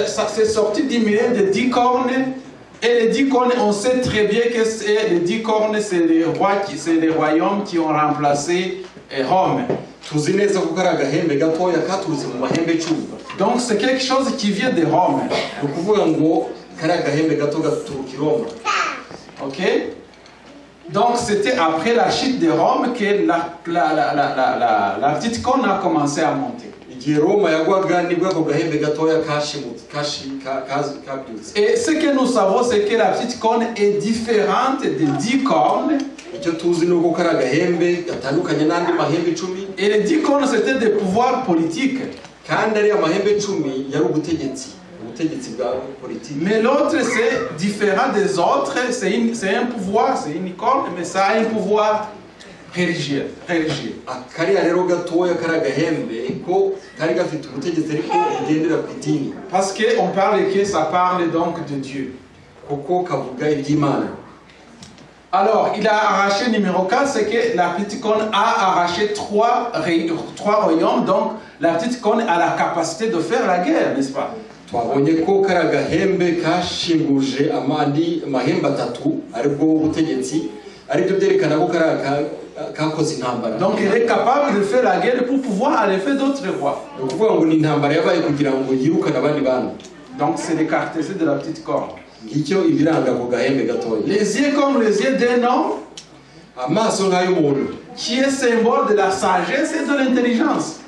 c'est sorti du milieu de 10 cornes. Et les 10 cornes, on sait très bien que les 10 cornes, c'est les royaumes qui ont remplacé Rome. Donc c'est quelque chose qui vient de Rome. Ok? Donc c'était après la chute de Rome que la petite corne a commencé à monter. Et ce que nous savons, c'est que la petite corne est différente des 10 cornes. Et les 10 cornes, c'était des pouvoirs politiques. Mais l'autre, c'est différent des autres. C'est un pouvoir, c'est une corne, mais ça a un pouvoir religieux. Parce qu'on parle que ça parle donc de Dieu. Alors, il a arraché numéro 4, c'est que la petite corne a arraché 3 royaumes. Donc, la petite corne a la capacité de faire la guerre, n'est-ce pas? Donc il est capable de faire la guerre pour pouvoir aller faire d'autres rois. Donc c'est les caractéristiques de la petite corne. Les yeux comme les yeux d'un homme, qui est symbole de la sagesse et de l'intelligence.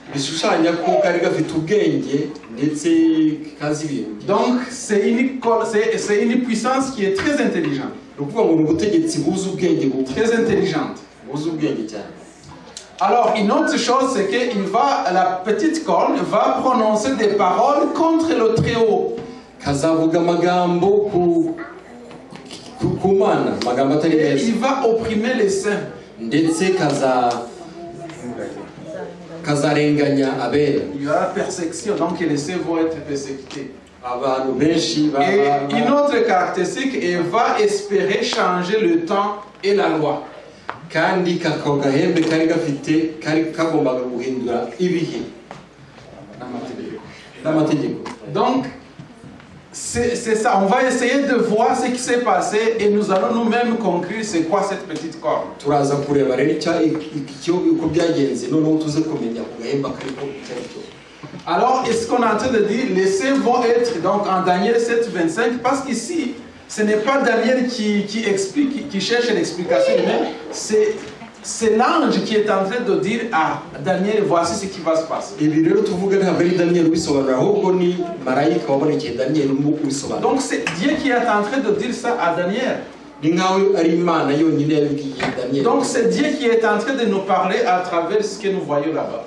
Donc c'est une puissance qui est très intelligente. Très intelligente. Alors une autre chose, c'est que la petite corne va prononcer des paroles contre le Très-Haut. Et il va opprimer les saints. Il y aura persécution, donc les saints vont être persécutés. Et une autre caractéristique, il va espérer changer le temps et la loi. Donc c'est ça, on va essayer de voir ce qui s'est passé et nous allons nous-mêmes conclure c'est quoi cette petite corne. Alors, est-ce qu'on est en train de dire les saints vont être donc en Daniel 7:25, parce qu'ici ce n'est pas Daniel qui explique, qui cherche l'explication humaine, c'est l'ange qui est en train de dire à Daniel, voici ce qui va se passer. Donc c'est Dieu qui est en train de dire ça à Daniel. Donc c'est Dieu qui est en train de nous parler à travers ce que nous voyons là-bas.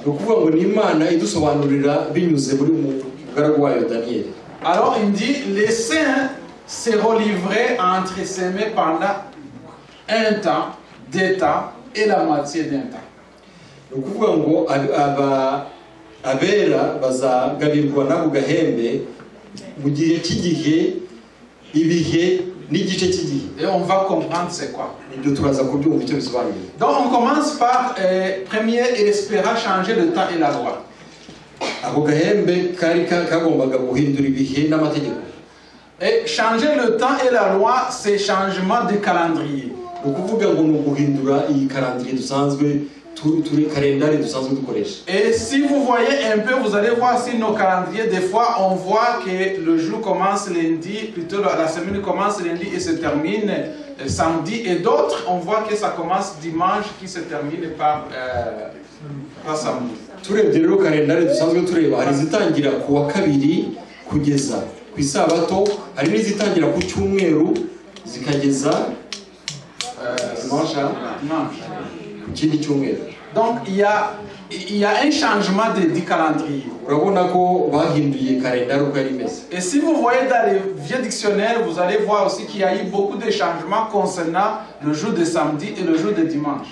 Alors il dit, les saints seront livrés entre ses mains pendant un temps, 2 temps et la moitié d'un temps. Et on va comprendre c'est quoi. Donc on commence par premier, il espéra changer le temps et la loi. Et changer le temps et la loi, c'est changement de calendrier. Et si vous voyez un peu, vous allez voir si nos calendriers, des fois on voit que le jour commence lundi, plutôt la semaine commence lundi et se termine samedi, et d'autres on voit que ça commence dimanche qui se termine par samedi. Donc il y a un changement de calendrier. Et si vous voyez dans les vieux dictionnaires, vous allez voir aussi qu'il y a eu beaucoup de changements concernant le jour de samedi et le jour de dimanche.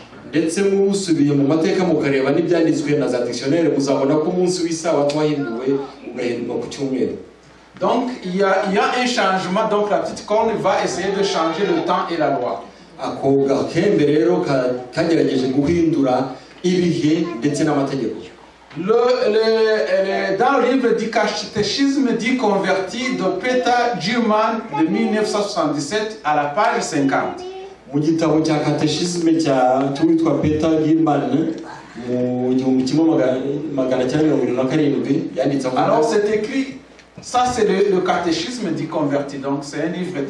Donc il y a un changement, donc la petite corne va essayer de changer le temps et la loi. Dans le livre du catéchisme dit converti de Peter Gilman de 1977 à la page 50. Mu gitabo cya catéchisme cy'uwitwa Peter Gilman mu 1977 yanditse. Alors c'est écrit, ça c'est le catéchisme du converti, donc c'est un livre de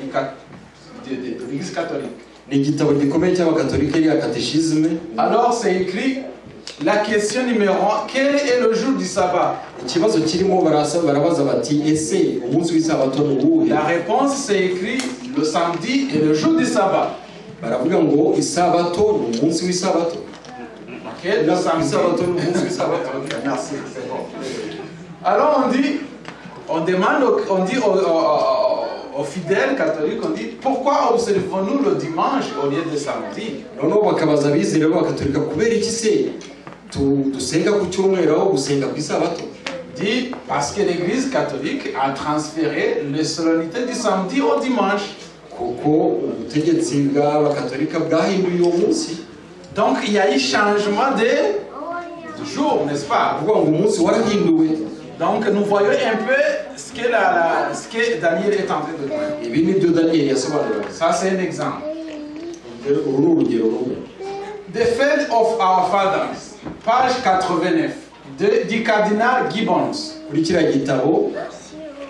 l'Église catholique. Ni gitabo gikomeye cy'abakatolika ya catéchisme. Alors c'est écrit la question numéro 1, quel est le jour du sabbat? Ikibazo kirimo barabaza bati ese umunsi w'isabato ni uwuhe? La réponse c'est écrit le samedi et le jour du sabbat. Baravuga ngo isabato ni umunsi w'isabato. OK, le samedi isabato ni umunsi w'isabato. Merci, c'est bon. Alors on demande aux fidèles catholiques, on dit pourquoi observons-nous le dimanche au lieu de samedi? Noneho bakabaza abizera b'abakatolika kubera iki se dusenga ku cyumweru aho gusenga ku isabato? Dit parce que l'Église catholique a transféré les solennités du samedi au dimanche. Kuko ubutegetsi bw'abakatolika bwahinduye uwo munsi. Donc il y a eu changement de jour, n'est-ce pas? Kuvuga ngo umunsi warahinduwe. Donc nous voyons un peu ce que Daniel est en train de dire. Ibi ni byo Daniel yasobanura. Ça c'est un exemple. Uru ni urugero rumwe. The Faith of Our Fathers, page 89, du cardinal Gibbons. Kuri kiriya gitabo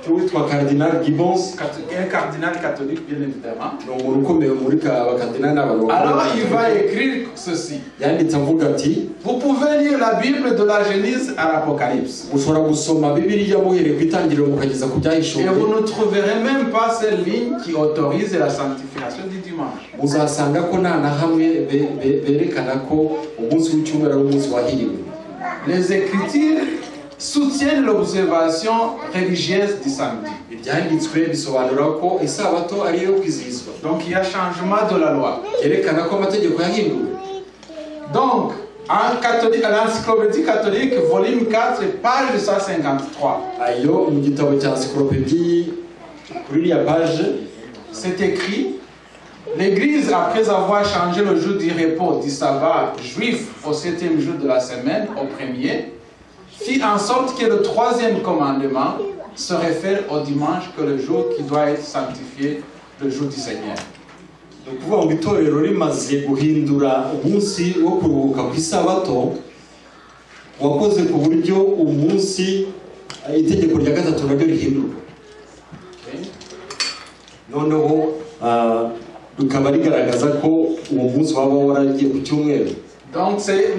cy'uwitwa Cardinal Gibbons, Un cardinal catholique bien évidemment. ni umuntu ukomeye muri abakardinali n'abantu. Alors il va écrire ceci. Yanditse avuga ati, vous pouvez lire la Bible de la Genèse à l'Apocalypse. ushobora gusoma Bibiliya muhereye ku itangiriro mukageza ku byahishuwe. Et vous ne trouverez même pas cette ligne qui autorise la sanctification du dimanche. Muzasanga ko nta na hamwe berekana ko umunsi w'icyumweru ari umunsi wahiriwe. Les Écritures soutiennent l'observation religieuse du samedi. Ibyanditswe bisobanura ko isabato ari iyo kwizihizwa. Donc il y a changement de la loi. Yerekana ko amategeko yahinduwe. Donc l'encyclopédie catholique, volume 4, page 153. Ayo mu gitabo cya encyclopédie kuri iriya page, c'est écrit: l'Église, après avoir changé le jour du repos du sabbat juif au 7e jour de la semaine, au premier, fit en sorte que le 3e commandement se réfère au dimanche, que le jour qui doit être sanctifié, le jour du Seigneur. ni ukuvuga ngo itorero rimaze guhindura umunsi wo kuruhuka ku isabato wakoze ku buryo umunsi itegeko rya gatatu naryo rihindurwa. Noneho rukaba rigaragaza ko uwo munsi waba waragiye ku cyumweru. Donc c'est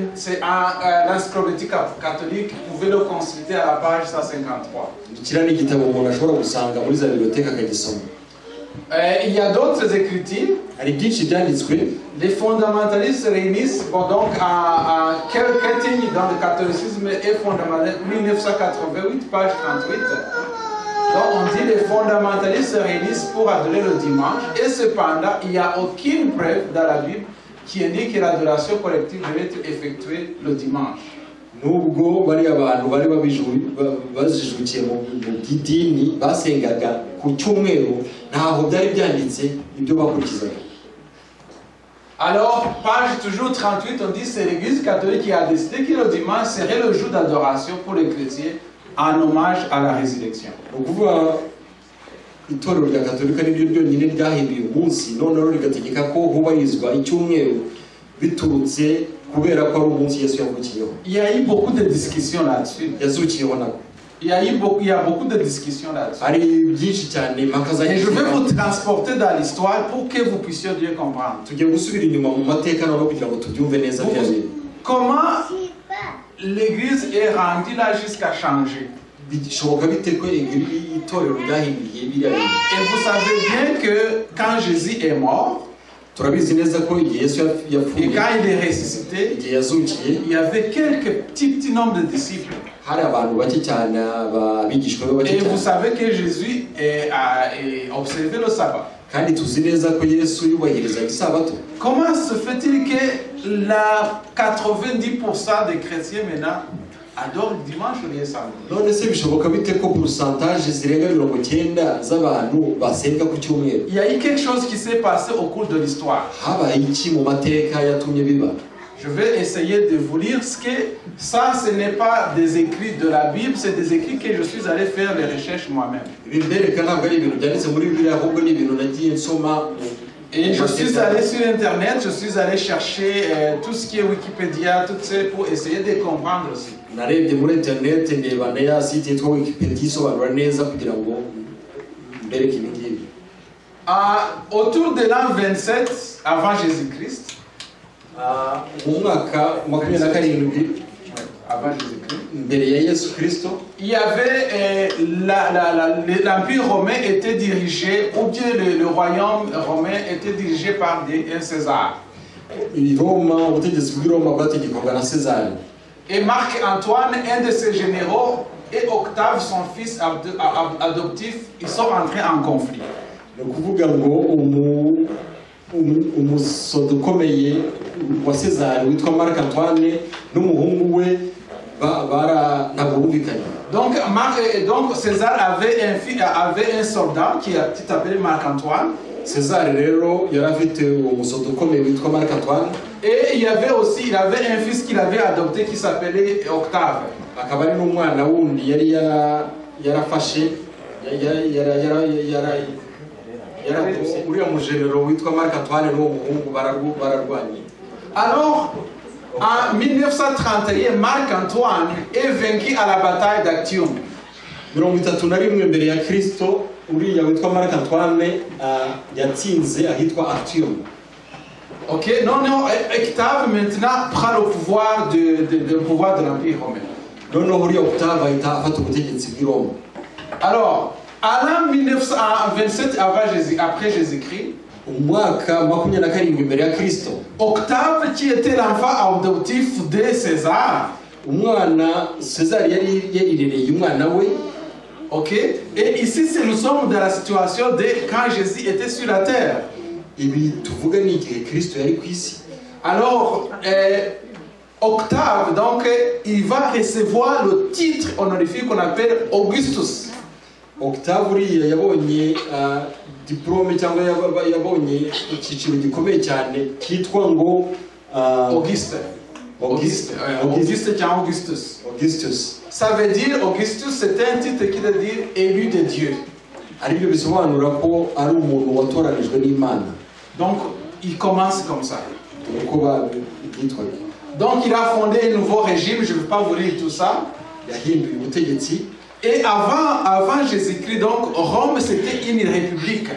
l'encyclopédie catholique, vous pouvez le consulter à la page 153. Kiriya ni igitabo umuntu ashobora gusanga muri za biblioteka akagisoma. Il y a d'autres écritures. Hari byinshi byanditswe. Les fondamentalistes réunissent, donc à Ketting dans le catholicisme et fondamentaliste 1988, page 38. Donc on dit les fondamentalistes se réunissent pour adorer le dimanche, et cependant il n'y a aucune preuve dans la Bible qui indique que l'adoration collective devait être effectuée le dimanche. Nubwo bari abantu bari bajijukiye mu by'idini basengaga ku cyumweru ntaho byari byanditse ibyo bakurikizaga. Alors, page toujours 38, on dit que c'est l'Église catholique qui a décidé que le dimanche serait le jour d'adoration pour les chrétiens en hommage à la résurrection. Ni ukuvuga itorero rya Katolika niryo ryonyine ryahinduye umunsi, noneho rigategeka ko hubahirizwa icyumweru biturutse kubera ko ari umunsi Yesu yavukiyeho. Il y a eu beaucoup de discussions là-dessus. Yazukiyeho nako. Il y a beaucoup de discussions là-dessus. Hari byinshi cyane impaka za. Et je vais vous transporter dans l'histoire pour que vous puissiez bien comprendre. Tugiye gusubira inyuma mu mateka no kugira ngo tubyumve neza byane. Comment l'Église est rendue là jusqu'à changer? Bishoboka bite ko itorero ryahinduye biriya bintu. Et vous savez bien que quand Jésus est mort, turabizi neza ko Yesu yapfuye, et quand il est ressuscité, igihe yazukiye, il y avait quelques petits nombres de disciples. Hari abantu bake cyane abigishwa be bake cyane. Et vous savez que Jésus a observé le sabbat. Kandi tuzi neza ko Yesu yubahirizaga isabato. Comment se fait-il que la 90% des chrétiens maintenant adorent le dimanche au lieu de samedi? None se bishoboka bite ko pourcentage zirenga 90 z'abantu basenga ku cyumweru? Il y a eu quelque chose qui s'est passé au cours de l'histoire. Habaye iki mu mateka yatumye biba? Je vais essayer de vous lire ce que ça, ce n'est pas des écrits de la Bible, c'est des écrits que je suis allé faire les recherches moi-même. Et je suis allé sur Internet, je suis allé chercher tout ce qui est Wikipédia, tout ça pour essayer de comprendre aussi. Autour de l'an 27 avant Jésus-Christ, avant Jésus-Christ, il y avait l'Empire romain était dirigé, ou bien le royaume romain était dirigé par un César. Et Marc-Antoine, un de ses généraux, et Octave, son fils adoptif, ils sont entrés en conflit. umusodo ukomeye wa César witwa Marc Antoine n'umuhungu we ntabwo bumvikanye. Donc César avait un soldat qui s'appelait Marc Antoine. César rero yari afite umusodo ukomeye witwa Marc Antoine. Et il avait un fils qu'il avait adopté qui s'appelait Octave. Akaba ari n'umwana wundi yari yarafashe Alors, en 1931, Marc-Antoine est vaincu à la bataille d'Actium. Ok, non, Octave maintenant prend le pouvoir de l'Empire romain. Alors, à l'an 1927 après Jésus-Christ, Octave, qui était l'enfant adoptif de César, ok, et ici nous sommes dans la situation de quand Jésus était sur la terre. Alors, Octave, donc, il va recevoir le titre honorifique qu'on appelle Augustus. Octave yabonye diplome cyangwa yabonye icyiciro gikomeye cyane kitwa ngo Auguste cyangwa Augustus. Ça veut dire Augustus, c'est un titre qui veut dire élu de Dieu. Aribyo bisobanura ko ari umuntu watoranijwe n'Imana. Donc il commence comme ça. Donc il a fondé un nouveau régime, je ne vais pas vous lire tout ça. Yahinduye ubutegetsi. Et avant Jésus-Christ, donc Rome c'était une république.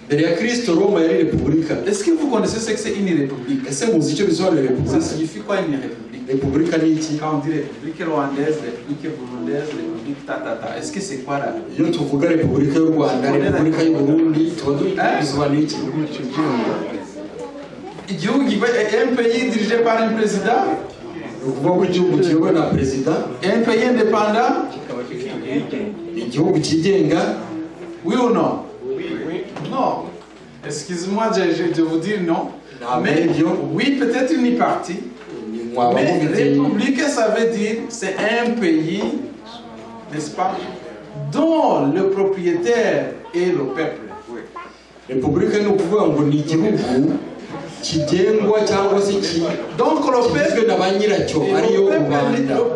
Est-ce que vous connaissez ce que c'est une république? Ça signifie quoi une république? Quand on dit république rwandaise, république burundaise, république tatata, est-ce que c'est quoi là? Un pays dirigé par un président? Un pays indépendant? Oui ou non? Non. Excuse-moi de vous dire non. Mais oui, peut-être une partie. Mais république, ça veut dire c'est un pays, n'est-ce pas, dont le propriétaire est le peuple. Donc le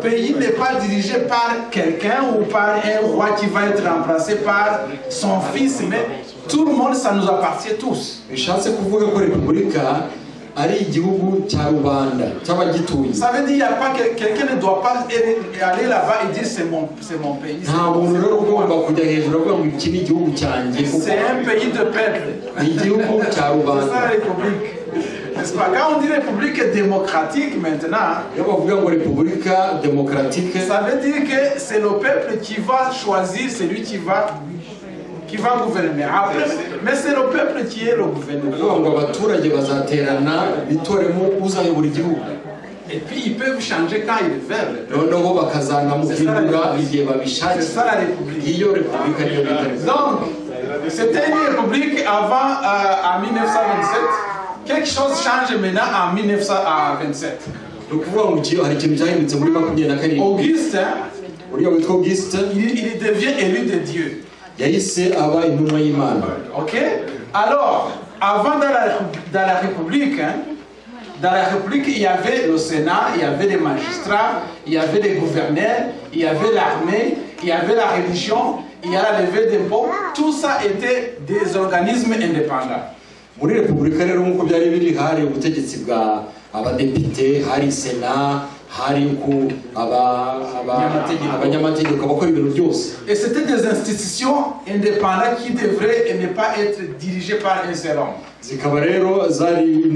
pays n'est pas dirigé par quelqu'un ou par un roi qui va être remplacé par son fils, mais tout le monde, ça nous appartient tous. Ça veut dire qu'il n'y a pas quelqu'un ne doit pas aller là-bas et dire c'est mon pays. C'est un pays de peuple. C'est ça la République. N'est-ce pas? Quand on dit République démocratique maintenant, ça veut dire que c'est le peuple qui va choisir celui qui va gouverner. Après, mais c'est le peuple qui est le gouverneur. Et puis ils peuvent changer quand ils veulent. C'est ça la République. Donc, c'était une République avant, en 1927. Quelque chose change maintenant en 1927. Auguste, il devient élu de Dieu. Ok? Alors, avant dans la République, Dans la République, il y avait le Sénat, il y avait les magistrats, il y avait les gouverneurs, il y avait l'armée, il y avait la religion, il y a la levée d'impôts. Tout ça était des organismes indépendants. muri repubulika rero nk'uko byari biri hari ubutegetsi bwa abadepite, hari sena, hari ku abanyamategeko bakora ibintu byose. Et c'était des institutions indépendantes qui devraient ne pas être dirigées par un seul homme. Zikaba rero zari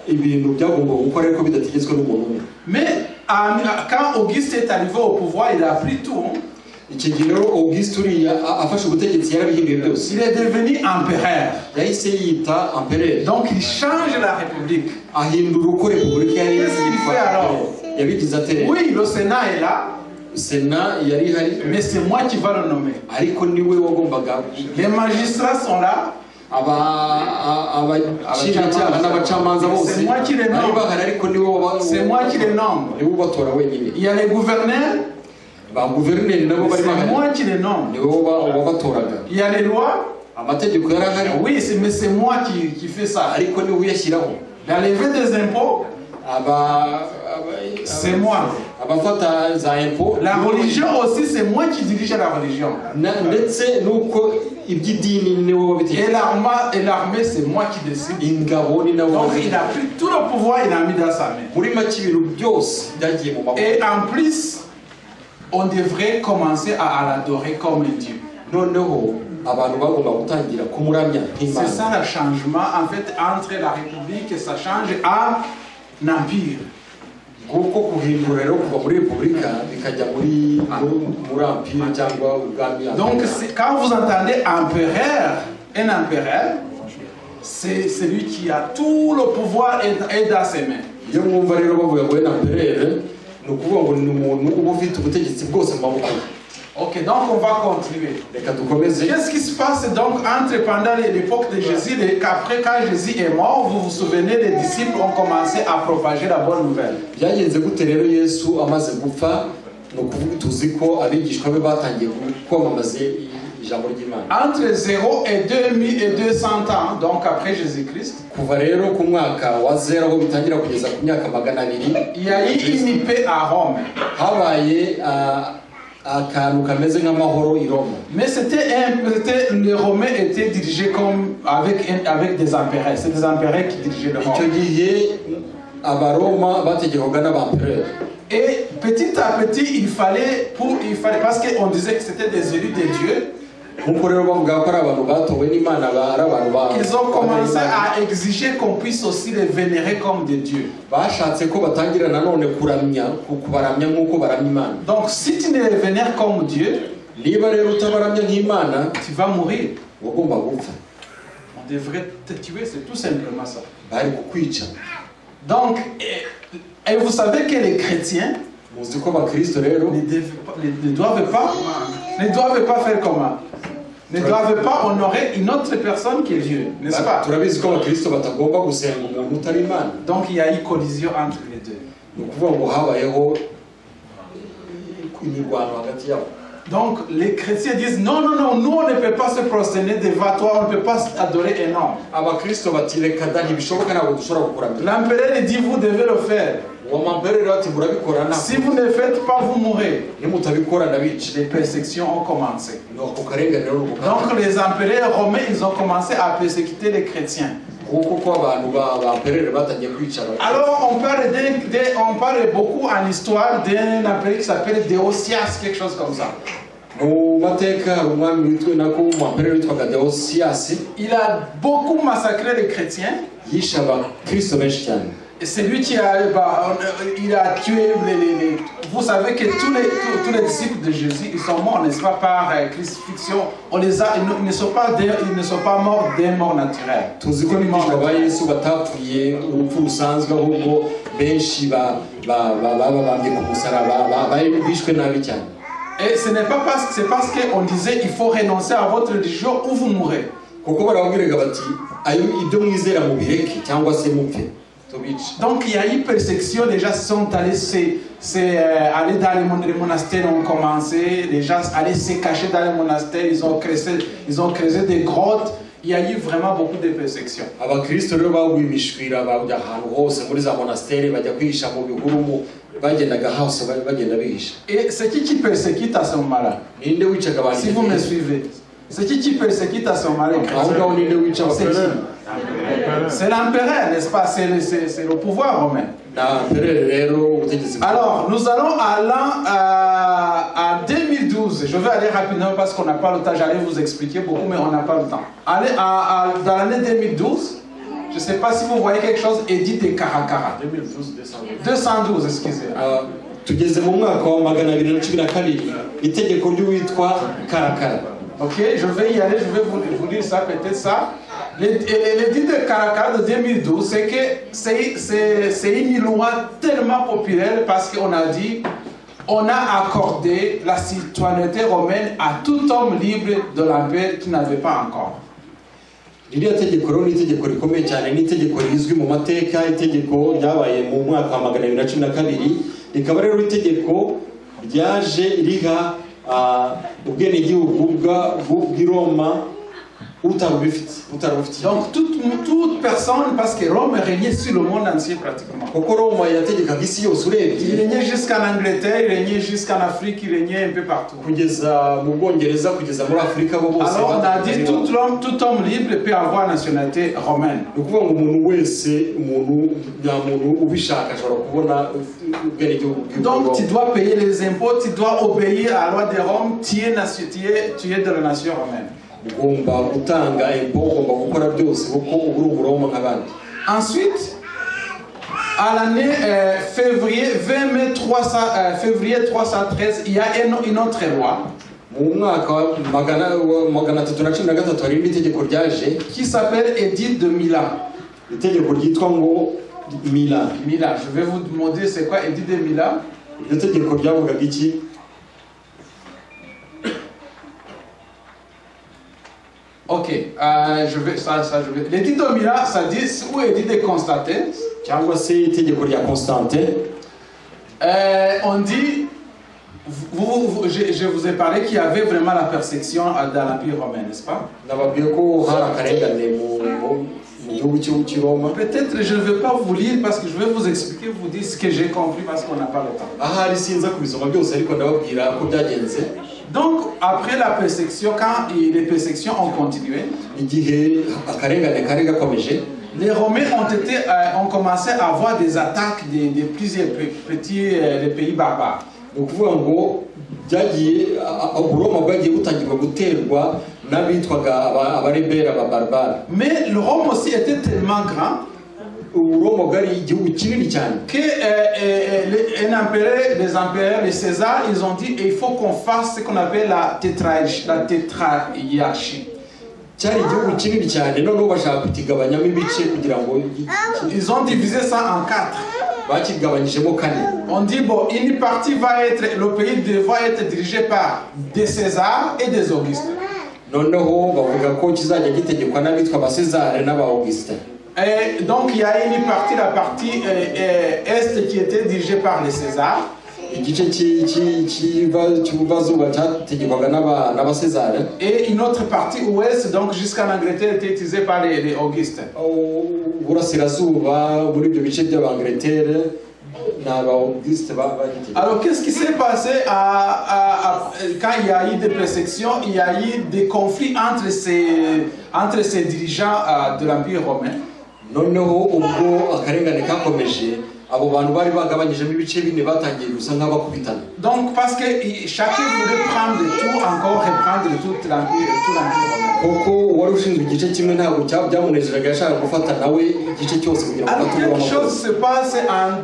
ibintu byagomba gukora ariko bidategetswe n'umuntu umwe. Mais quand Auguste est arrivé au pouvoir, il a pris tout. Icyo gihe rero Auguste uriya afashe ubutegetsi yarabihinduye byose. Il est devenu empereur. Yahise yita empereur. Donc il change la République. Ahindura uko repubulika yari Qu'est-ce qu'il fait alors? Yabigize ate? Oui, le Sénat est là. Sena yari hari. Mais c'est moi qui va le nommer. Ariko niwe wagombaga. Les magistrats sont là. C'est moi qui les nomme. C'est moi qui les nomme. Il y a les gouverneurs. C'est moi qui les nomme. Il y a les lois. Oui, mais c'est moi qui fais ça. La levée des impôts. C'est moi. La religion aussi, c'est moi qui dirige la religion. Et l'armée, c'est moi qui décide. Donc il a pris tout le pouvoir, il a mis dans sa main. Et en plus, on devrait commencer à l'adorer comme un Dieu. C'est ça le changement en fait entre la République et ça change à un empire. Donc quand vous entendez empereur, un empereur, c'est celui qui a tout le pouvoir et dans ses mains. Ok, donc on va continuer. Qu'est-ce qui se passe donc pendant l'époque de Jésus et qu'après quand Jésus est mort, vous vous souvenez, les disciples ont commencé à propager la bonne nouvelle. Entre 0 et 2200 ans, donc après Jésus-Christ, il y a eu une paix à Rome. Mais les Romains étaient dirigés comme avec des empereurs. C'est des empereurs qui dirigeaient le Rome. Et petit à petit, il fallait parce qu'on disait que c'était des élus de Dieu. Ils ont commencé à exiger qu'on puisse aussi les vénérer comme des dieux. Donc si tu ne les vénères comme Dieu, tu vas mourir. On devrait te tuer, c'est tout simplement ça. Donc, et vous savez que les chrétiens ne doivent pas faire comment? Ne doivent pas honorer une autre personne que Dieu, n'est-ce pas? Donc il y a eu collision entre les deux. Donc les chrétiens disent non, nous on ne peut pas se prosterner devant toi, on ne peut pas adorer un homme. L'empereur dit vous devez le faire. Si vous ne faites pas, vous mourrez. Les persécutions ont commencé. Donc les empereurs romains, ils ont commencé à persécuter les chrétiens. Alors on parle beaucoup en histoire d'un empereur qui s'appelle Déocias, quelque chose comme ça. Il a beaucoup massacré les chrétiens. Et c'est lui qui il a tué vous savez que tous les disciples de Jésus, ils sont morts, n'est-ce pas, par crucifixion. Ils ne sont pas morts d'un mort naturel. Et ce n'est pas c'est parce qu'on disait il faut renoncer à votre religion ou vous mourrez. Donc il y a eu persécution, les gens sont allés aller dans les monastères, ont commencé, les gens allaient se cacher dans les monastères, ils ont creusé des grottes, il y a eu vraiment beaucoup de persécutions. abakristo rero bagwimishwira bajya ahantu hose muri za monasteri bajya kwihisha mu bihuru bagendaga hose bagenda bihisha. Et c'est qui persécute à ce moment-là? Ninde wicaga abantu? Si vous me suivez, c'est qui persécute à ce moment-là? Ahubwo ninde wica abakristo? C'est l'empereur, n'est-ce pas? C'est le pouvoir romain. Alors, nous allons à 2012. Je vais aller rapidement parce qu'on n'a pas le temps. J'allais vous expliquer beaucoup, mais on n'a pas le temps. Allez dans l'année 2012. Je ne sais pas si vous voyez quelque chose, édit de Caracara. 212, excusez. Tugeze mu mwaka wa 212 itegeko ry'uwitwa Karakara. Ok, je vais y aller, je vais vous lire ça, peut-être ça. L'édit de Caracara de 2012, c'est que c'est une loi tellement populaire parce qu'on a dit, on a accordé la citoyenneté romaine à tout homme libre de l'empire qui n'avait pas encore. Iriya tegeko rero ni itegeko rikomeye cyane, ni itegeko rizwi mu mateka, itegeko ryabaye mu mwaka wa 212, rikaba rero itegeko ryaje riha ubwenegihugu bw'i Roma utarubifite. Donc toute personne, parce que Rome régnait sur le monde entier pratiquement. Kuko Roma yategekaga isi yose urebye. Il régnait jusqu'en Angleterre, il régnait jusqu'en Afrique, il régnait un peu partout. Kugeza mu Bwongereza, kugeza muri Afrika bo bose. Alors on a dit tout homme libre peut avoir nationalité romaine. Ukuvuga ngo umuntu wese umuntu ubishaka ashobora kubona ubwenegihugu. Donc tu dois payer les impôts, tu dois obéir à la loi de Rome, tu es de la nation romaine. Ugomba gutanga impôt, ugomba gukora byose kuko uri umuroma nk'abandi. Ensuite, à l'année février 313, il y a une autre loi mu mwaka wa 313 hari itegeko ryaje qui s'appelle Édit de Milan. Itegeko ryitwa ngo Milan. Je vais vous demander c'est quoi Édit de Milan. Iryo tegeko ryavugaga iki? Ok, je vais. L'édit de Milan, ça dit, ou édit de Constantin. Cyangwa se itegeko rya Constantin. On dit, je vous ai parlé qu'il y avait vraiment la persécution dans l'Empire romain, n'est-ce pas? Peut-être je ne vais pas vous lire parce que je vais vous expliquer, vous dire ce que j'ai compris parce qu'on n'a pas le temps. Donc, après la persécution, quand les persécutions ont continué, les Romains ont commencé à avoir des attaques de plusieurs petits pays barbares. Mais le Rome aussi était tellement grand les empereurs, les Césars, ils ont dit il faut qu'on fasse ce qu'on appelle la tétrarchie. Ils ont divisé ça en 4. On dit bon, une partie va être, le pays va être dirigé par des Césars et des Augustes. Et donc il y a une partie, la partie est qui était dirigée par les Césars. Et une autre partie ouest, donc jusqu'en Angleterre, était utilisée par les Augustes. Alors qu'est-ce qui s'est passé quand il y a eu des persécutions, il y a eu des conflits entre ces dirigeants de l'Empire romain? Donc parce que chacun voulait prendre tout, encore reprendre tout l'Empire romain. Alors quelque chose se passe à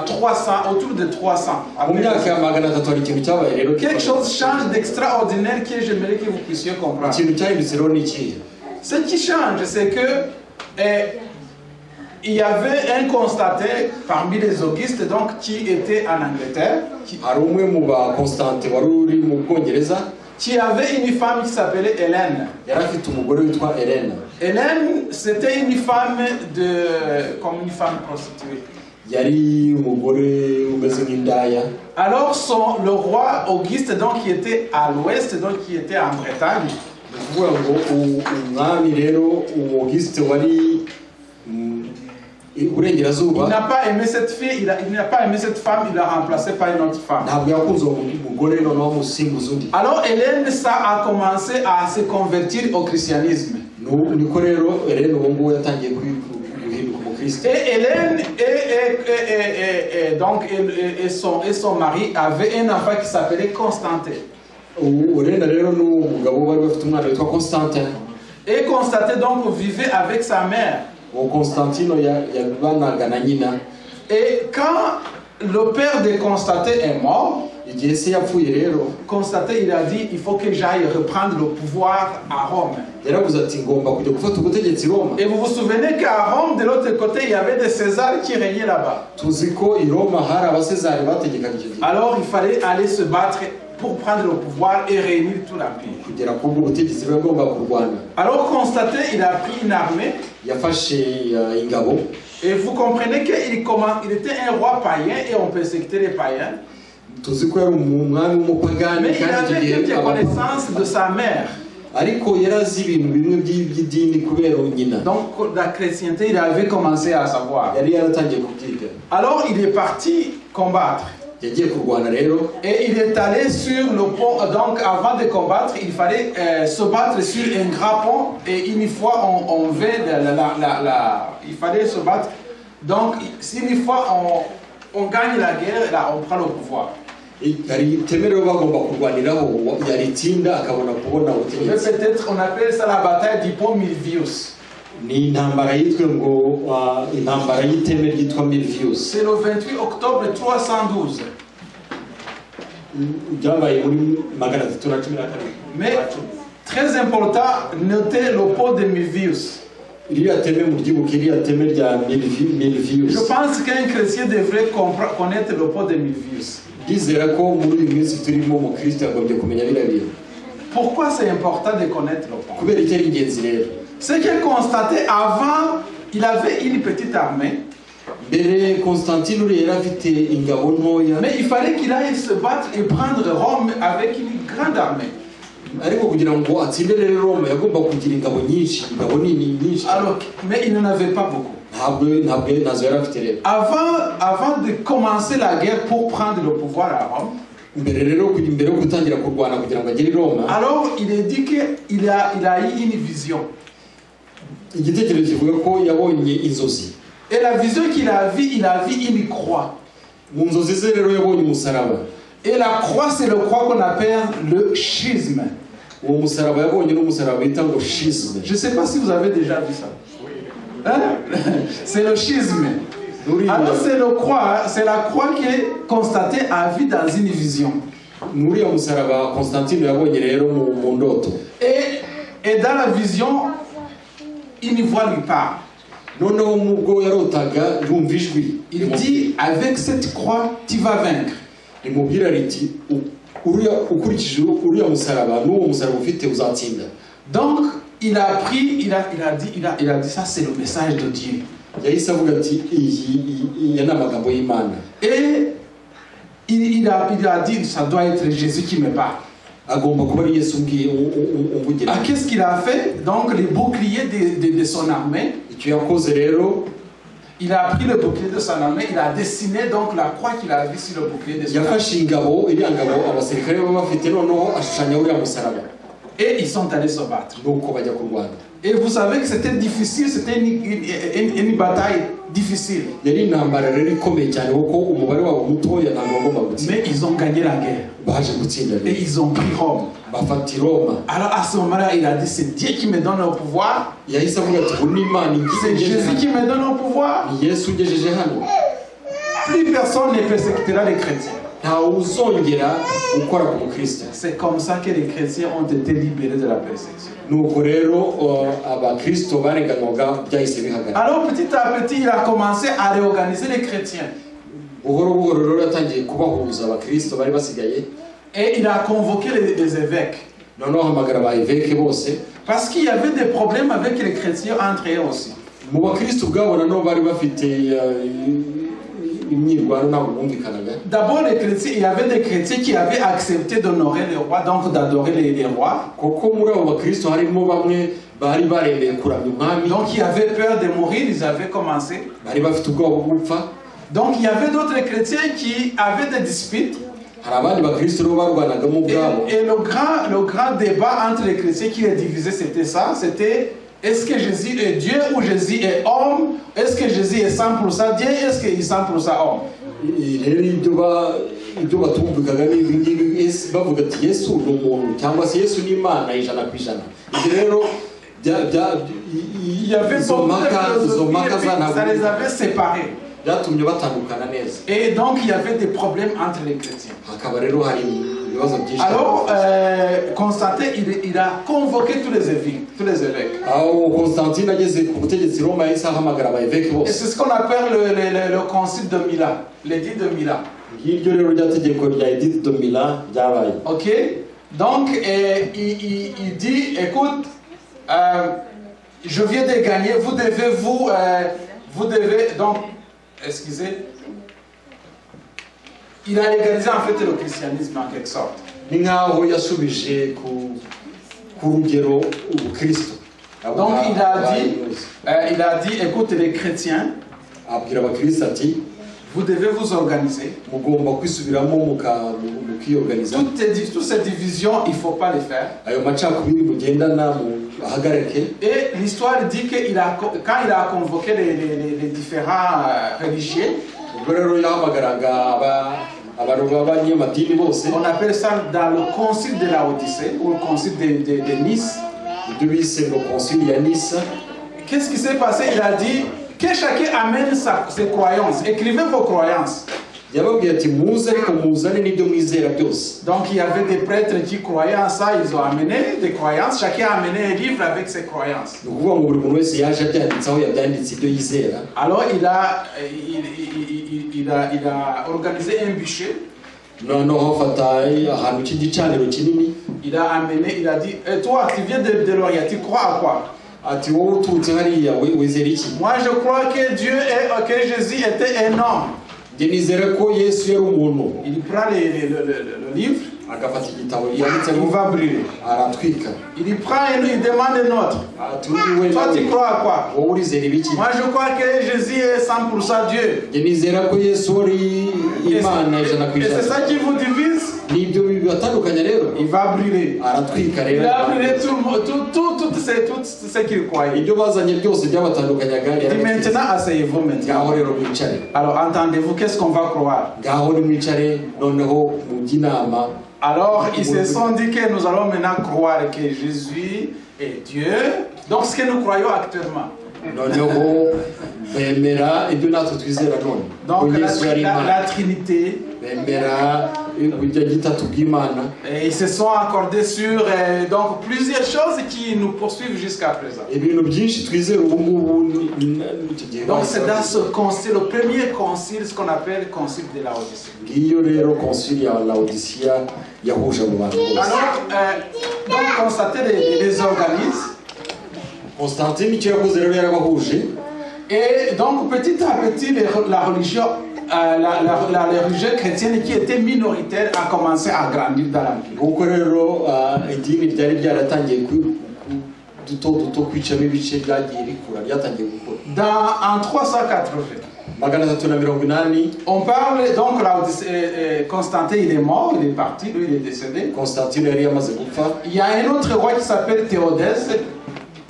300, autour de 300. Quelque chose change d'extraordinaire que j'aimerais que vous puissiez comprendre. Ce qui change, c'est que il y avait un Constantin parmi les Augustes donc, qui était en Angleterre, qui avait une femme qui s'appelait Hélène. Hélène, c'était une femme comme une femme prostituée. Alors le roi Auguste, donc, qui était à l'ouest, donc qui était en Bretagne, ukuvuga ngo umwami rero Auguste wari uburengerazuba il n'a pas aimé cette fille, il n'a pas aimé cette femme, il l'a remplacée par une autre femme. ntabwo yakunze umugore noneho amusimbuza undi. Alors Hélène, ça a commencé à se convertir au christianisme. niko rero Hélène ubu ngubu yatangiye guhinduka umukristo. Et Hélène et son mari avaient un enfant qui s'appelait Constantin. Hélène rero n'umugabo bari bafite umwana witwa Constantin. Et Constantin donc vivait avec sa mère. Constantino yabanaga na nyina. Et quand le père de Constantin est mort, igihe se yapfuye rero Constantin il a dit il faut que j'aille reprendre le pouvoir à Rome. yaravuze ati ngomba kujya gufata ubutegetsi Roma. Et vous vous souvenez qu'à Rome, de l'autre côté, il y avait des Césars qui régnaient là-bas. tuzi ko i Roma hari abasezari bategekaga icyo gihe. Alors il fallait aller se battre pour prendre le pouvoir et réunir tout l'empire. kugera ku butegetsi bagomba kurwana. Alors Constantin il a pris une armée. yafashe ingabo. Et vous comprenez qu'il était un roi païen et on persécutait les païens. tuzi ko yari umwami w'umupagani. Mais il avait quelques connaissances de sa mère. ariko yarazi ibintu bimwe by'idini kubera nyina. Donc la chrétienté il avait commencé à savoir. yari yaratangiye kubyiga. Alors il est parti combattre. yagiye kurwana rero. Et il est allé sur le pont. Donc avant de combattre, il fallait se battre sur un grand pont. Et une fois on veut il fallait se battre. Donc si une fois on gagne la guerre, là on prend le pouvoir. hari iteme rero bagomba kurwaniraho yaritsinda akabona kubona ubutegetsi. Peut-être on appelle ça la bataille du pont Milvius. ni intambara yitwa ngo intambara y'iteme ryitwa Milvius. C'est le 28 octobre 312. byabaye muri 312. Mais très important, notez le pont de Milvius. iriya teme mu ryibuka iriya teme rya Milvius. Je pense qu'un chrétien devrait connaître le pont de Milvius. ndizera ko muri uyu minsi turimo mu Kristo yagombye kumenya biriya bintu. Pourquoi c'est important de connaître le pont? kubera icyo ari ingenzi rero. C'est qu'il constatait avant, il avait une petite armée. mbere Constantine uriya yari afite ingabo ntoya. Mais il fallait qu'il aille se battre et prendre Rome avec une grande armée. ariko kugira ngo atsinde rero Roma yagomba kugira ingabo nyinshi, ingabo nini nyinshi. Alors, mais il n'en avait pas beaucoup. Avant de commencer la guerre pour prendre le pouvoir à Rome, alors il est dit qu'il a eu une vision. Et la vision qu'il a vue, il a vu une croix. Et la croix, c'est le croix qu'on appelle le schisme. Je ne sais pas si vous avez déjà vu ça. Hein? C'est le schisme. Alors c'est la croix qui est constatée à vie dans une vision. Et dans la vision, une voix lui parle. Il dit, avec cette croix, tu vas vaincre. Donc, il a dit ça, c'est le message de Dieu. Et il a dit, ça doit être Jésus qui me parle. Qu'est-ce qu'il a fait? Donc, les boucliers de son armée. Il a pris le bouclier de son armée, il a dessiné donc la croix qu'il a vue sur le bouclier de son armée. Et ils sont allés se battre. Et vous savez que c'était difficile, c'était une bataille difficile. Mais ils ont gagné la guerre. Et ils ont pris Rome. Alors à ce moment-là, il a dit, c'est Dieu qui me donne le pouvoir. C'est Jésus qui me donne le pouvoir. Plus personne ne persécutera les chrétiens. C'est comme ça que les chrétiens ont été libérés de la persécution. Alors petit à petit, il a commencé à réorganiser les chrétiens. Et il a convoqué les évêques. Parce qu'il y avait des problèmes avec les chrétiens entre eux aussi. imyirwano ntabwo bumvikanaga. D'abord, les chrétiens, il y avait des chrétiens qui avaient accepté d'honorer les rois, donc d'adorer les rois. Kuko muri abo bakristo harimo bamwe bari baremeye kuramya umwami. Donc, ils avaient peur de mourir, ils avaient commencé. Bari bafite ubwoba bwo gupfa. Donc, il y avait d'autres chrétiens qui avaient des disputes. Hari abandi bakristo rero barwanagamo ubwabo. Et le grand débat entre les chrétiens qui les divisait, c'était ça. C'était est-ce que Jésus est Dieu ou Jésus est homme? Est-ce que Jésus est 100% Dieu? Est-ce qu'il est 100% homme? Rero ibyo batumvikaga n'ibingibi bavuga ati Yesu ni umuntu cyangwa se Yesu ni Imana ijana ku ijana. Ibyo rero il y avait izo mpaka ça les avait séparés. byatumye batandukana neza. Et donc il y avait des problèmes entre les chrétiens. Hakaba rero hari ibibazo byinshi. Alors Constantin il a convoqué tous les évêques. Aho Constantine ageze ku butegetsi Roma yahise ahamagara abayevêque Et bose. c'est ce qu'on appelle le concile de Milan, l'édit de Milan. Hiryo rero ryategeko rya Edith de Milan ryabaye. OK? Donc il dit écoute, je viens de gagner, vous devez donc excusez, il a légalisé en fait le christianisme en quelque sorte. Ni nkaho yasubije ku rugero ubukristo. Donc il a dit écoute les chrétiens, abwira abakristo ati vous devez vous organiser. Mugomba kwisubiramo mukiorganiza. Toutes ces divisions, il ne faut pas les faire. Ayo macakubiri mugendana ahagareke. Et l'histoire dit que quand il a convoqué les différents religieux, on appelle ça dans le concile de la Odyssée ou le concile de Nice. Qu'est-ce qui s'est passé? Il a dit que chacun amène ses croyances. Écrivez vos croyances. Donc il y avait des prêtres qui croyaient en ça, ils ont amené des croyances, chacun a amené un livre avec ses croyances. Alors il a organisé un bûcher. Il a amené, il a dit, et toi tu viens de l'Orient, tu crois à quoi? Moi je crois que que Jésus était un homme. Il prend le livre, il va brûler. Il prend et il demande un autre. Toi tu crois à quoi? Moi je crois que Jésus est 100% Dieu. Et c'est ça qui vous divise. Il va brûler. Il va brûler tout ce qu'il croyait. Il dit maintenant asseyez-vous maintenant. Alors entendez-vous, qu'est-ce qu'on va croire? Alors ils se sont dit que nous allons maintenant croire que Jésus est Dieu. Donc ce que nous croyons actuellement. Donc la Trinité. Et ils se sont accordés sur donc plusieurs choses qui nous poursuivent jusqu'à présent. Donc c'est dans ce concile, le premier concile, ce qu'on appelle le concile de la Odyssée. Alors, donc constater les organismes. Et donc petit à petit la religion chrétienne qui était minoritaire a commencé à grandir dans l'Empire. En 380, on parle donc Constantin il est mort, il est parti, lui il est décédé. Il y a un autre roi qui s'appelle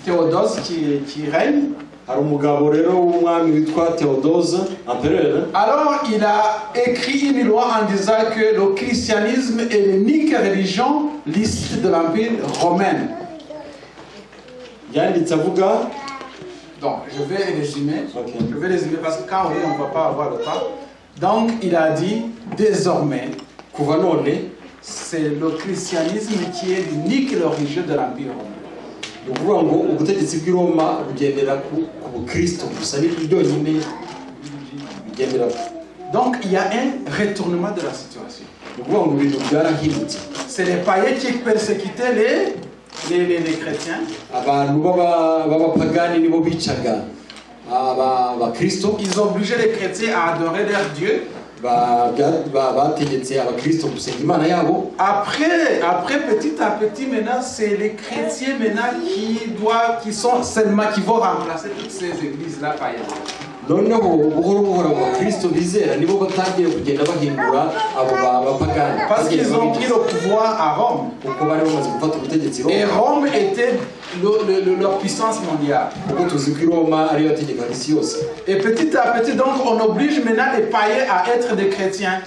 Théodose qui règne. Alors il a écrit une loi en disant que le christianisme est l'unique religion licite de l'Empire romain. Donc je vais résumer. Je vais résumer parce que quand on ne va pas avoir le temps. Donc il a dit désormais c'est le christianisme qui est l'unique religion de l'Empire romain. Donc il y a un retournement de la situation. C'est les païens qui persécutaient les chrétiens. abakristo Ils obligeaient les chrétiens à adorer leur Dieu. bategetse abakristo gusenga imana yabo. Après petit à petit maintenant c'est les chrétiens maintenant qui vont remplacer toutes ces églises là païennes. Noneho buhoro buhoro abakristo bizera nibo batangiye kugenda bahindura abo bapagani. Parce qu'ils ont pris le pouvoir à Rome. Kuko bari bamaze gufata ubutegetsi Roma. Et Rome était leur puissance mondiale. Kuko tuzi ko Roma ariyo yategekaga isi yose. Et petit à petit donc on oblige maintenant les païens à être des chrétiens.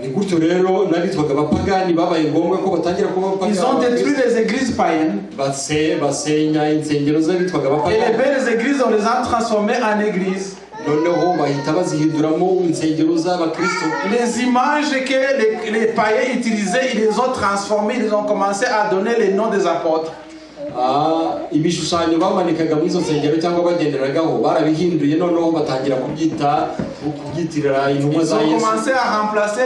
Ni gutyo rero nabitwaga abapagani babaye ngombwa ko batangira kuba abapagani. Ils ont détruit les églises païennes. Basenya insengero z'abitwaga abapagani. Et les belles églises on les a transformées en églises. Noneho bahita bazihinduramo insengero z'abakristo. Les images que les païens utilisaient, ils les ont transformées, ils ont commencé à donner les noms des apôtres. Ibishushanyo bamanikaga muri izo nsengero cyangwa bagenderagaho barabihinduye noneho batangira kubyitirira intumwa za Yesu. Ils ont commencé à remplacer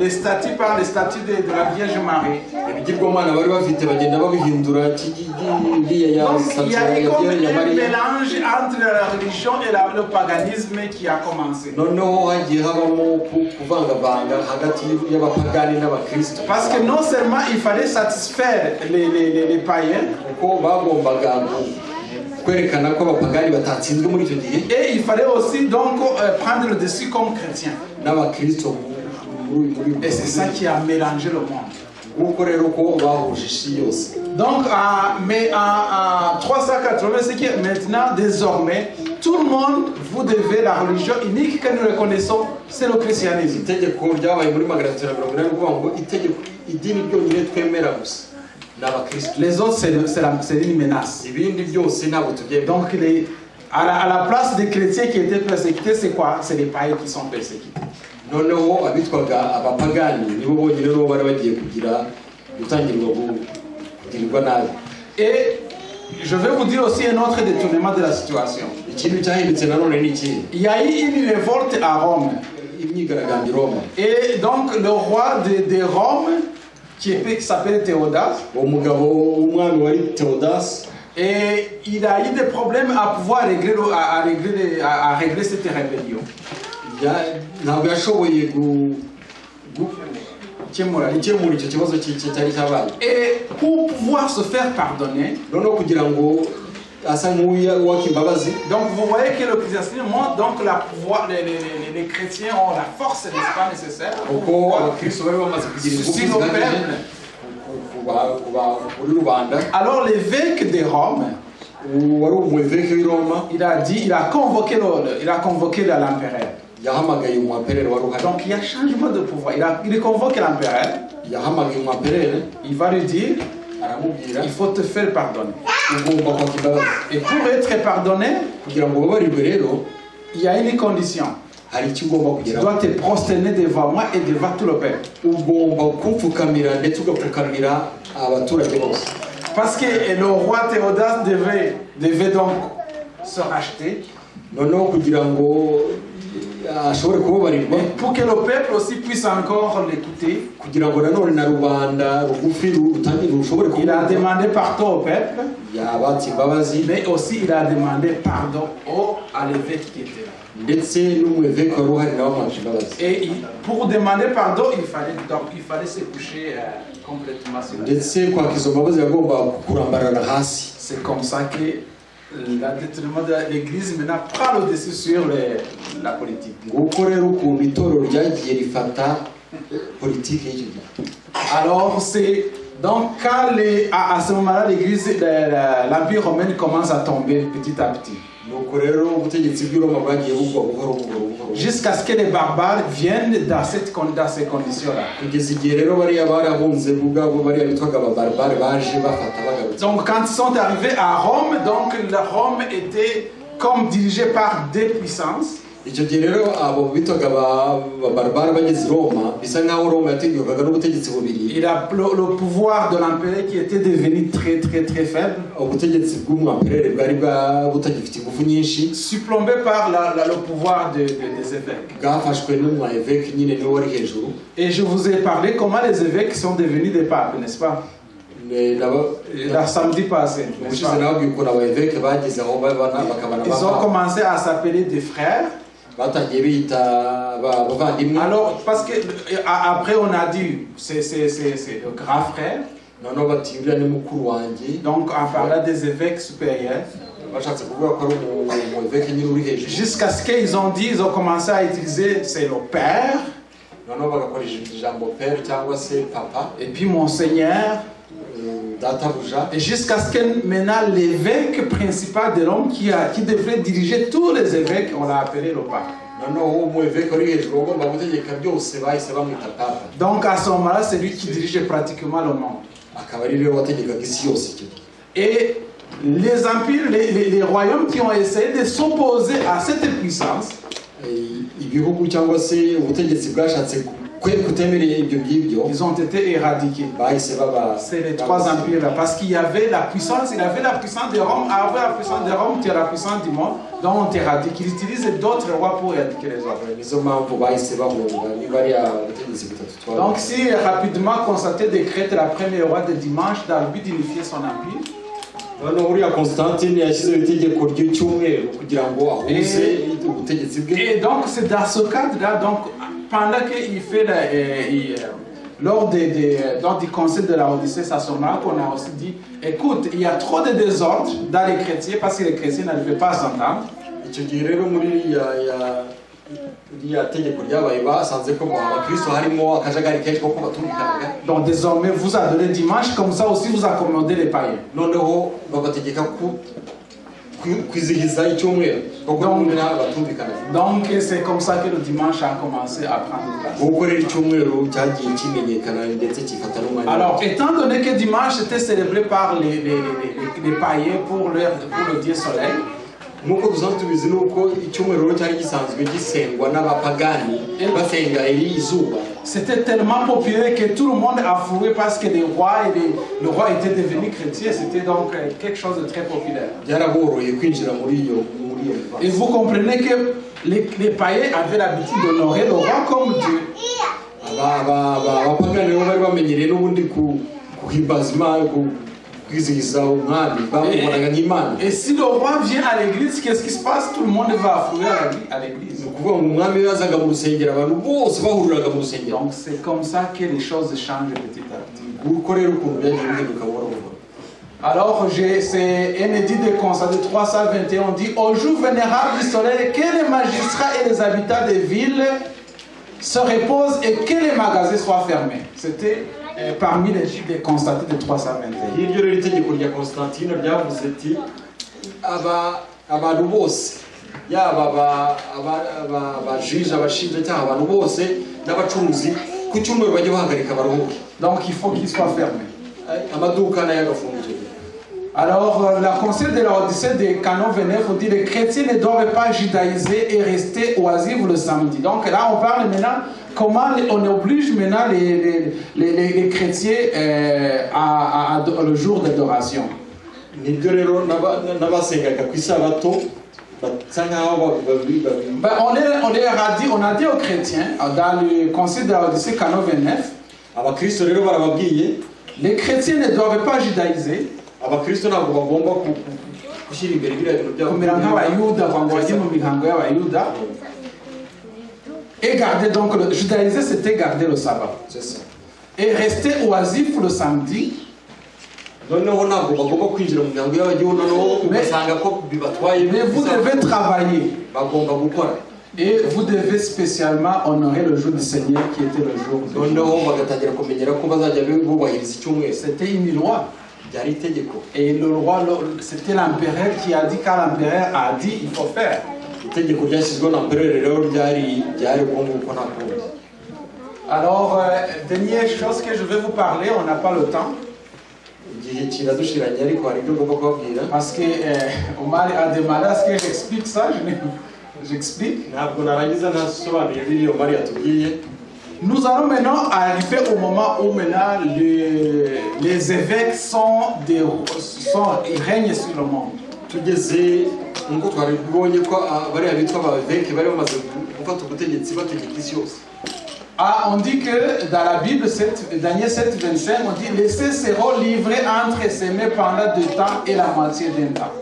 les statues par les statues de la Vierge Marie. Ibigirwamana bari bafite bagenda babihindura kiriya ya statue. Il y a eu comme un mélange entre la religion et le paganisme qui a commencé. Noneho hagiye habamo kuvangavanga hagati y'abapagani n'abakristo. Parce que non seulement il fallait satisfaire les païens, et il fallait aussi donc prendre le dessus comme chrétien. Et c'est ça qui a mélangé le monde. Donc, mais en 380, c'est que maintenant, désormais, tout le monde, vous devez la religion unique que nous reconnaissons, c'est le christianisme. Les autres, c'est une menace. Donc, à la place des chrétiens qui étaient persécutés, c'est quoi? C'est les païens qui sont persécutés. Et je vais vous dire aussi un autre détournement de la situation. Il y a eu une révolte à Rome. Et donc, le roi de Rome, qui s'appelle Théodate, et il a eu des problèmes à pouvoir régler cette rébellion. Et pour pouvoir se faire pardonner, donc vous voyez que le christianisme montre donc les chrétiens ont la force, n'est-ce pas, nécessaire sur le peuple. Alors l'évêque de Rome, il a convoqué l'empereur. Donc il y a changement de pouvoir. Il convoque l'empereur. Il va lui dire, il faut te faire pardonner. Et pour être pardonné, il y a une condition. Tu dois te prosterner devant moi et devant tout le peuple. Parce que le roi Théodate devait donc se racheter. Pour que le peuple aussi puisse encore l'écouter, il a demandé pardon au peuple, mais aussi il a demandé pardon à l'évêque qui était là. Et pour demander pardon, il fallait se coucher complètement sur la terre. C'est comme ça que le détournement de l'église maintenant prend le dessus sur la politique. Alors c'est donc quand à ce moment-là l'église, l'empire romain commence à tomber petit à petit. Jusqu'à ce que les barbares viennent dans ces conditions-là. Donc quand ils sont arrivés à Rome, donc Rome était comme dirigée par deux puissances. Il a le pouvoir de l'empereur qui était devenu très très très faible, supplémenté par le pouvoir des évêques. Et je vous ai parlé comment les évêques sont devenus des papes, n'est-ce pas? la samedi passé. Ils ont commencé à s'appeler des frères. Alors, parce que après on a dit c'est le grand frère. Donc en parlant des évêques supérieurs. Jusqu'à ce qu'ils ont dit, ils ont commencé à utiliser c'est le père. Et puis Monseigneur. Et jusqu'à ce que maintenant l'évêque principal de Rome qui devrait diriger tous les évêques, on l'a appelé le pape. Donc à ce moment-là, c'est lui qui dirige pratiquement le monde. Et les empires, les royaumes qui ont essayé de s'opposer à cette puissance, ils ont été éradiqués. C'est les trois empires-là. Parce qu'il y avait la puissance, il y avait la puissance de Rome, avait la puissance de Rome, tu as la puissance du monde, donc on t'éradique. Ils utilisent d'autres rois pour éradiquer les autres. Donc si rapidement constaté décrète la première roi de dimanche dans le but d'unifier son empire. Et donc c'est dans ce cadre-là, donc pendant qu'il fait lors du conseil de la Odyssée, c'est à ce moment qu'on a aussi dit, écoute, il y a trop de désordre dans les chrétiens parce que les chrétiens n'arrivaient pas à s'entendre. Donc désormais vous adorez dimanche, comme ça aussi vous accommodez les païens. Donc c'est comme ça que le dimanche a commencé à prendre place. Alors étant donné que dimanche était célébré par les païens pour le dieu soleil, c'était tellement populaire que tout le monde a fouillé parce que le roi était devenu chrétien. C'était donc quelque chose de très populaire. Et vous comprenez que les païens avaient l'habitude d'honorer le roi comme Dieu. Et si le roi vient à l'église, qu'est-ce qui se passe? Tout le monde va affluer à l'église. Donc c'est comme ça que les choses changent petit à petit. Alors c'est un édit de Constat de 321, on dit au jour vénérable du soleil, que les magistrats et les habitants des villes se reposent et que les magasins soient fermés. C'était parmi les chiffres constatés de 321. Donc il faut qu'ils soient fermés. Alors, la conseil de la Odyssée des Canon 29 vous dit que les chrétiens ne doivent pas judaïser et rester oisifs le samedi. Donc là, on parle maintenant comment on oblige maintenant les chrétiens le jour d'adoration. On a dit aux chrétiens, dans le conseil de la Odyssée Canon 29, les chrétiens ne doivent pas judaïser. Et garder donc le judaïser, c'était garder le sabbat. Et rester oisif le samedi. Mais vous devez travailler. Et vous devez spécialement honorer le jour du Seigneur qui était le jour de Dieu. C'était une loi. Et le roi, c'était l'empereur qui a dit, car l'empereur a dit, il faut faire. Alors, dernière chose que je vais vous parler, on n'a pas le temps. Parce que Omar a demandé à ce que j'explique ça, j'explique. Nous allons maintenant arriver au moment où maintenant les évêques ils règnent sur le monde. On dit que dans la Bible, Daniel 7, 25, on dit les saints seront livrés entre semés pendant 2 temps et la moitié d'un temps.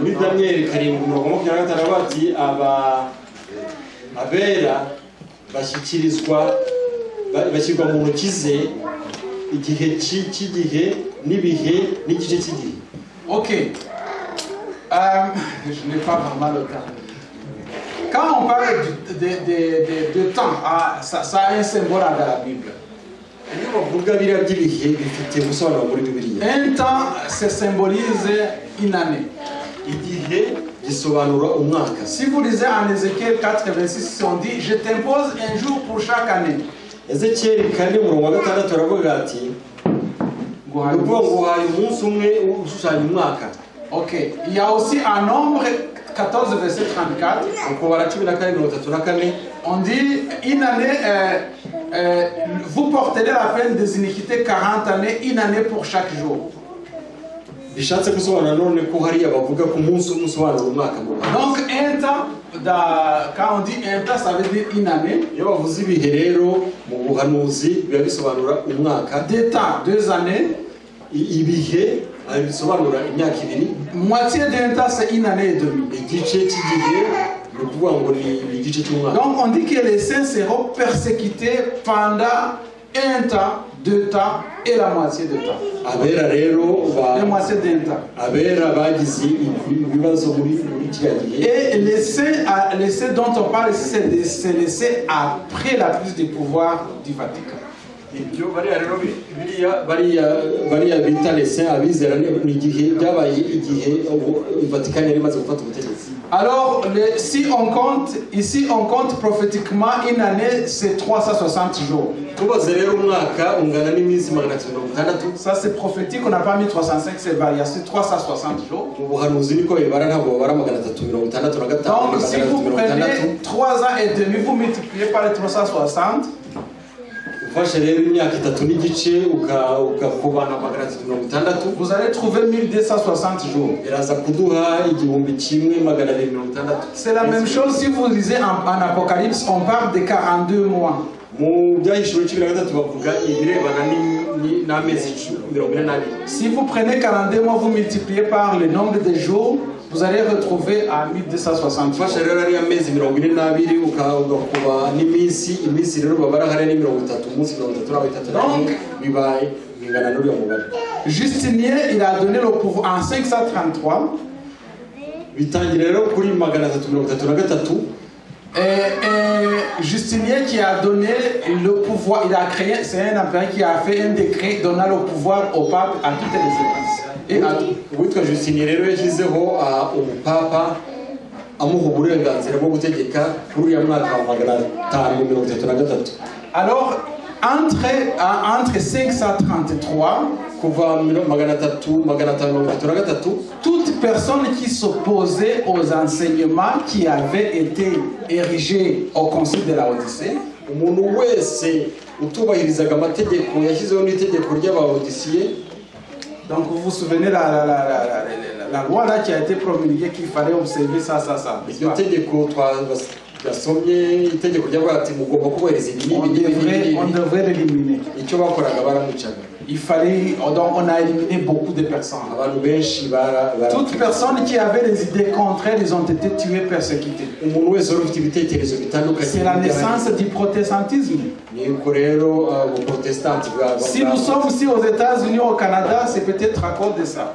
Muri Daniel karindwi mirongo makumyabiri na gatanu bati abera bashyirwa mu ntoki ze igihe cy'igihe n'ibihe n'igice cy'igihe. Ok. Je n'ai pas vraiment le temps. Quand on parle de temps, ça a un symbole dans la Bible. Un temps, ça symbolise une année. Si vous lisez en Ézéchiel 4, 26, on dit, je t'impose un jour pour chaque année. Ok. Il y a aussi un nombre 14, verset 34. On dit, une année, vous porterez la peine des iniquités 40 années, une année pour chaque jour. Donc un temps, quand on dit un temps, ça veut dire une année. 2 temps, 2 années. Moitié d'un temps, c'est une année et demie. Donc on dit que les saints seront persécutés pendant 1 temps, 2 temps et la moitié de temps. La moitié d'un temps. Et les saints dont on parle ici, c'est les saints après la prise du pouvoir du Vatican. Alors, si on compte, ici on compte prophétiquement une année, c'est 360 jours. Ça c'est prophétique, on n'a pas mis 305, c'est variable, c'est 360 jours. Donc si vous prenez 3 ans et demi, vous multipliez par les 360, vous allez trouver 1260 jours. C'est la même chose si vous lisez en Apocalypse, on parle de 42 mois. Si vous prenez 42 mois, vous multipliez par le nombre de jours, vous allez retrouver à 1260 jours. Donc, Justinien, il a donné le pouvoir en 533. Justinien qui a donné le pouvoir, il a créé, c'est un empereur qui a fait un décret donnant le pouvoir au pape à toutes les églises. Et à tout. Justinien rero yashyizeho umupapa amuha uburenganzira bwo gutegeka kuri uriya mwaka wa 533. Alors entre 533 toute personne qui s'opposait aux enseignements qui avaient été érigés au concile de la Odyssée, donc vous vous souvenez la loi là qui a été promulguée qu'il fallait observer ça. On devrait l'éliminer. Il fallait, donc on a éliminé beaucoup de personnes. Toutes personnes qui avaient des idées contraires, ils ont été tuées, persécutées. C'est la naissance du protestantisme. Si nous sommes ici aux États-Unis, au Canada, c'est peut-être à cause de ça.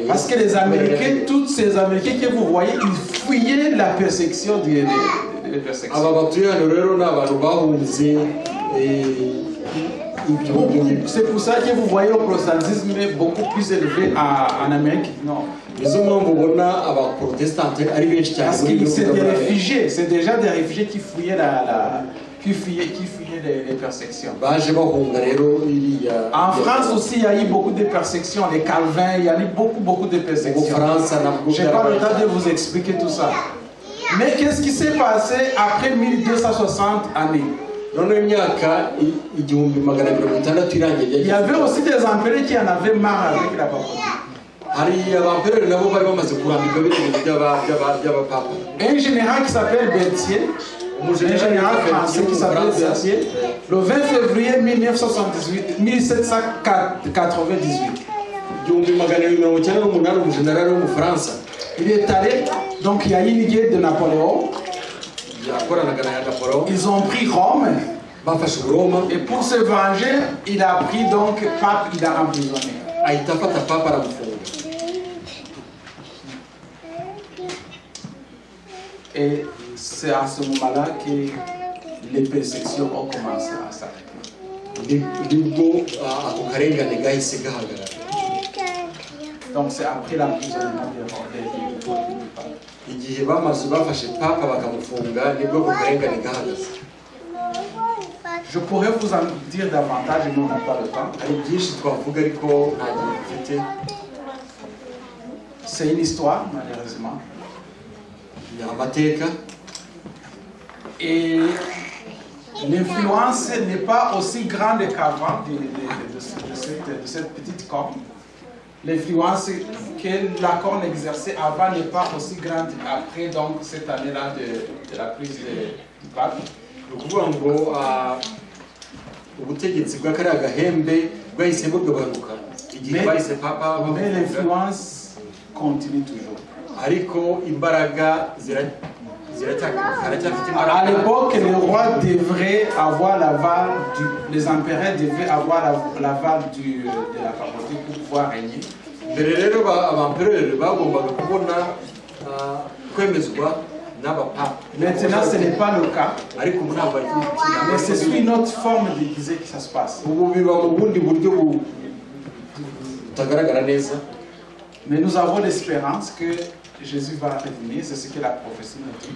Parce que les Américains, tous ces Américains que vous voyez, ils fuyaient la persécution des persécutions. C'est pour ça que vous voyez le protestantisme beaucoup plus élevé en Amérique. Non. Parce que c'est des réfugiés, c'est déjà des réfugiés qui fuyaient qui fuyaient les persécutions. En France aussi, il y a eu beaucoup de persécutions. Les Calvins, il y a eu beaucoup de persécutions. Je n'ai pas le temps de vous expliquer tout ça. Mais qu'est-ce qui s'est passé après 1260 années? Il y avait aussi des empereurs qui en avaient marre avec la papauté. Un général qui s'appelle Berthier, un général français qui s'appelle Berthier, le 20 février 1798. Il est allé, donc il y a eu une guerre de Napoléon. Ils ont pris Rome. Et pour se venger, il a pris donc Pape, il a emprisonné. Et c'est à ce moment-là que les persécutions ont commencé à s'arrêter. Donc c'est après l'emprisonnement du pape. Je pourrais vous en dire davantage, mais on n'a pas le temps. C'est une histoire, malheureusement. Et l'influence n'est pas aussi grande qu'avant de cette petite corne. L'influence que la corne exerçait avant n'est pas aussi grande après donc cette année-là de la prise du pape. Mais l'influence continue toujours. À l'époque, les rois devraient avoir l'aval, les empereurs devaient avoir l'aval de la papauté pour pouvoir régner. Maintenant, ce n'est pas le cas. Mais c'est sur une autre forme déguisée que ça se passe. Mais nous avons l'espérance que Jésus va revenir, c'est ce que la prophétie nous dit.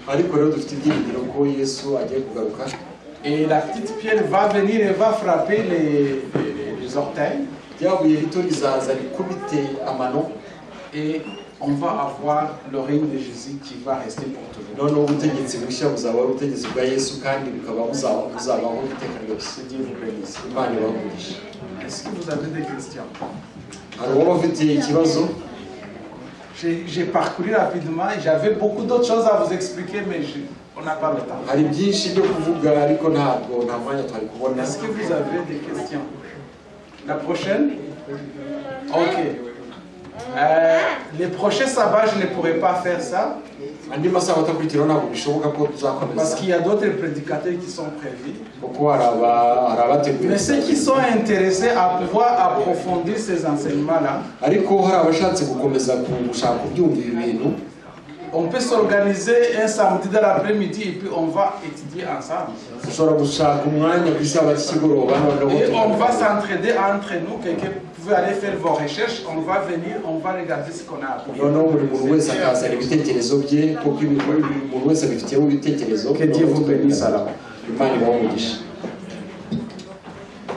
Et la petite pierre va venir et va frapper les orteils. Et on va avoir le règne de Jésus qui va rester pour toujours. Que Dieu vous bénisse. Est-ce que vous avez des questions? J'ai parcouru rapidement et j'avais beaucoup d'autres choses à vous expliquer, mais on n'a pas le temps. Est-ce que vous avez des questions? La prochaine? Ok. Les prochains sabbats, je ne pourrais pas faire ça. Parce qu'il y a d'autres prédicateurs qui sont prévus. Mais ceux qui sont intéressés à pouvoir approfondir ces enseignements-là, on peut s'organiser un samedi de l'après-midi et puis on va étudier ensemble. Et on va s'entraider entre nous. Quelqu'un pouvait aller faire vos recherches, on va venir, on va regarder ce qu'on a appris. Que Dieu vous bénisse alors.